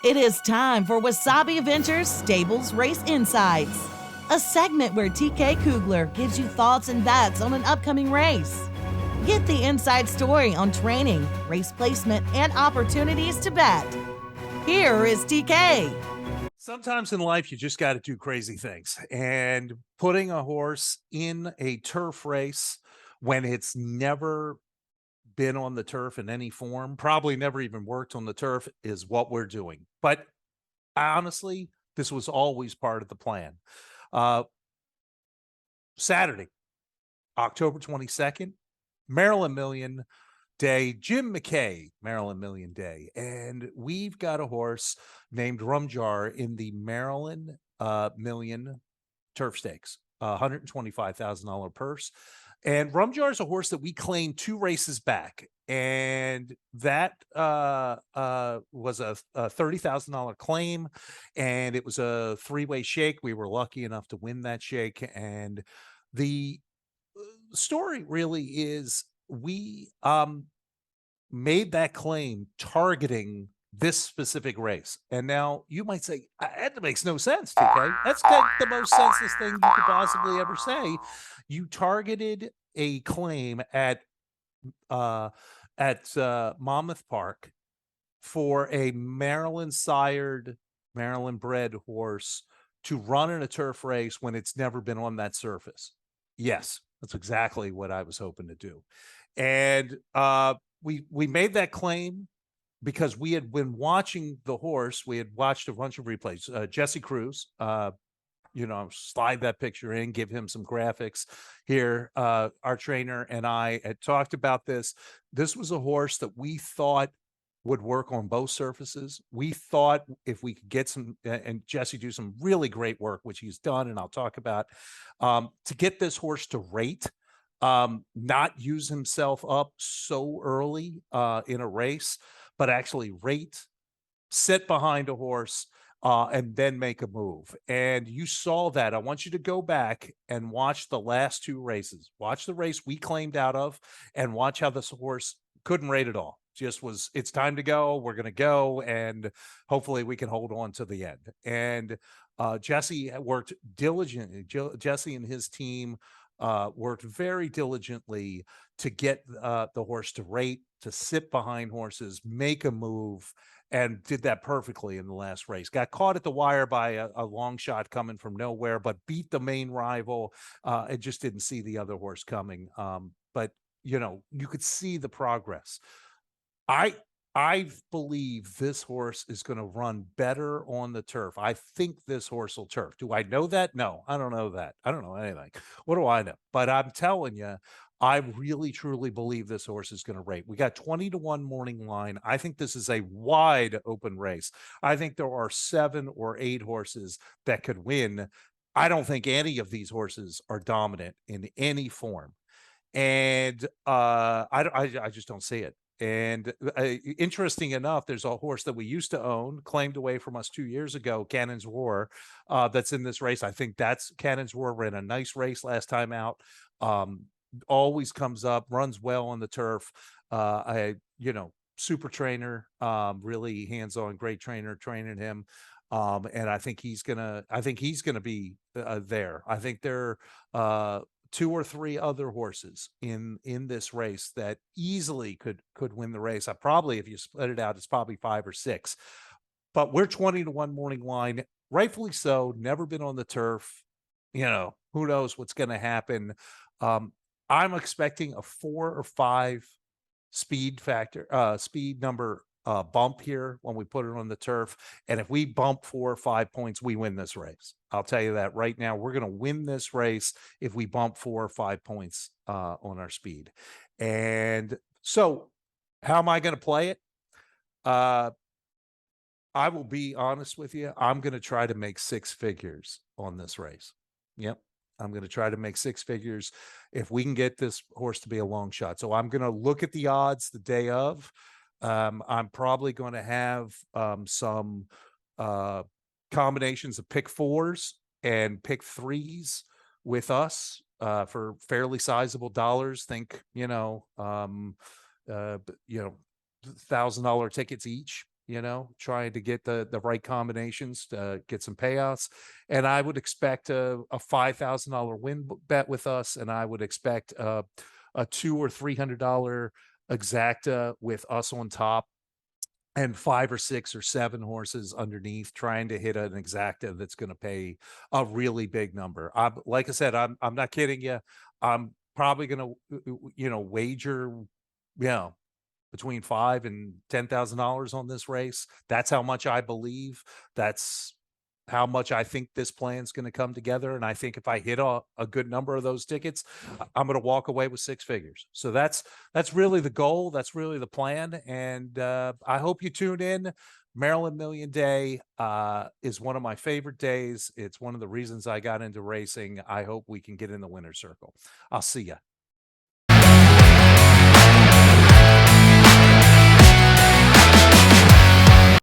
It is time for Wasabi Ventures Stables Race Insights, a segment where TK Kugler gives you thoughts and bets on an upcoming race. Get the inside story on training, race placement, and opportunities to bet. Here is TK. Sometimes in life, you just got to do crazy things. And putting a horse in a turf race when it's never been on the turf in any form, probably never even worked on the turf, is what we're doing. But honestly, this was always part of the plan. Uh, Saturday, October 22nd, Maryland Million Day, Jim McKay, Maryland Million Day. And we've got a horse named Rhumjar in the Maryland Million Turf Stakes, $125,000 purse. And Rhumjar is a horse that we claimed 2 races back. And that was a $30,000 claim. And it was a 3-way shake. We were lucky enough to win that shake. And the story really is we made that claim targeting this specific race. And now you might say, that makes no sense, TK. That's the most senseless thing you could possibly ever say. You targeted a claim at Monmouth Park for a Maryland sired, Maryland bred horse to run in a turf race when it's never been on that surface. Yes, that's exactly what I was hoping to do. And we made that claim because we had been watching the horse. We had watched a bunch of replays. Jesse Cruz, slide that picture in, give him some graphics here. Our trainer and I had talked about this. This was a horse that we thought would work on both surfaces. We thought if we could get some, and Jesse do some really great work, which he's done, and I'll talk about, to get this horse to rate, not use himself up so early in a race, but actually rate, sit behind a horse, and then make a move. And you saw that. I want you to go back and watch the last 2 races. Watch the race we claimed out of and watch how this horse couldn't rate at all. Just was, it's time to go. We're going to go. And hopefully we can hold on to the end. And Jesse worked diligently. Jesse and his team worked very diligently to get the horse to rate, to sit behind horses, make a move, and did that perfectly in the last race. Got caught at the wire by a long shot coming from nowhere, but beat the main rival. And just didn't see the other horse coming. But you could see the progress. I believe this horse is going to run better on the turf. I think this horse will turf. Do I know that? No, I don't know that. I don't know anything. What do I know? But I'm telling you, I really truly believe this horse is going to rate. We got 20-1 morning line. I think this is a wide open race. I think there are 7 or 8 horses that could win. I don't think any of these horses are dominant in any form. And I just don't see it. And interesting enough, there's a horse that we used to own, claimed away from us 2 years ago, Cannon's Roar, that's in this race. I think that's Cannon's Roar ran a nice race last time out. Always comes up, runs well on the turf. Super trainer, really hands-on, great trainer training him. And I think he's gonna be there. I think there 2 or 3 other horses in this race that easily could win the race. If you split it out, it's probably 5 or 6. But we're 20-1 morning line, rightfully so. Never been on the turf. Who knows what's going to happen. I'm expecting a 4 or 5 speed number bump here when we put it on the turf. And if we bump 4 or 5 points, we win this race. I'll tell you that right now. We're going to win this race if we bump 4 or 5 points on our speed. And so how am I going to play it? I will be honest with you. I'm going to try to make 6 figures on this race. Yep. I'm going to try to make 6 figures if we can get this horse to be a long shot. So I'm going to look at the odds the day of. I'm probably going to have some combinations of pick 4s and pick 3s with us for fairly sizable dollars. Think, $1,000 tickets each. trying to get the right combinations to get some payouts. And I would expect a $5,000 win bet with us, and I would expect a $200 or $300 exacta with us on top, and 5 or 6 or 7 horses underneath, trying to hit an exacta that's gonna pay a really big number. Like I said, I'm not kidding you. I'm probably gonna, wager, yeah, between 5 and $10,000 on this race. That's how much I believe. That's how much I think this plan's gonna come together, and I think if I hit a good number of those tickets, I'm gonna walk away with 6 figures. So that's really the goal, that's really the plan, and, I hope you tune in. Maryland Million Day, is one of my favorite days. It's one of the reasons I got into racing. I hope we can get in the winner's circle. I'll see ya.